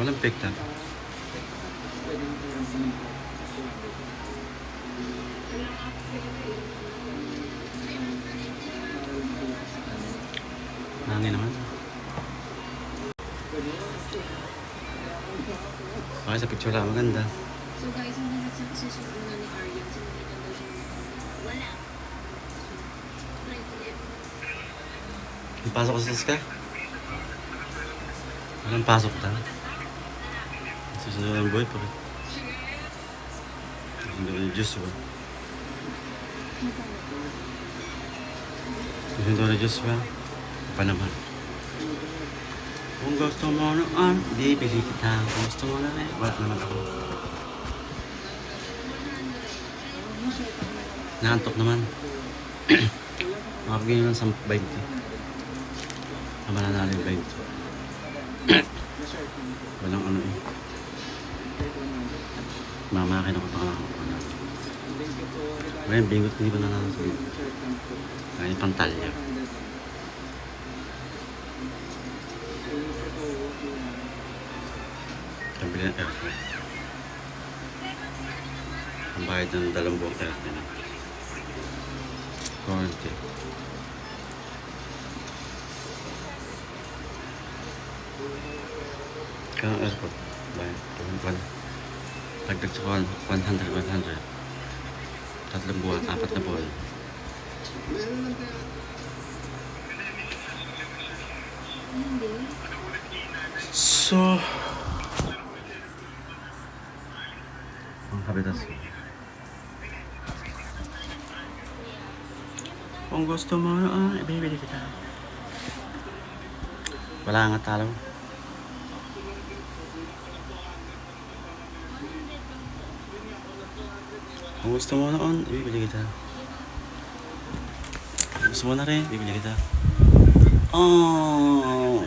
Walang pick up. Hangin naman. Okay, sa picture lang maganda. So guys, ang lahat sa kasusunod na ni Aryan, so nakita daw siya wala. Right left. Pasok ko sa ska. Walang pasok ta. Susunod ang buhay pa rin. Susunod ang Diyos ba? Susunod ang Diyos ba? Pa naman. Kung gusto mo noon, di bili kita. Kung gusto mo na rin, wala naman ako. Naantok naman. Makapagin lang sa 20. Tama na natin 20. Walang ano eh. Mamakin ako pa ako. Ngayon, bingot hindi ba nanalo sa bingot? Kaya pantalya. Kabili ng aircon. Ang bayad ng 2 buwang aircon. Quarantine. Kaya ang aircon. Bayad. Dagdag sa 100. 3 buwan, 4 na buwan. So, ang kapitas ko. Kung gusto mo noon, ibibili kita. Wala nga talo. Kung gusto mo noon, ibibili kita. Kung gusto mo na rin, ibibili kita. Oh,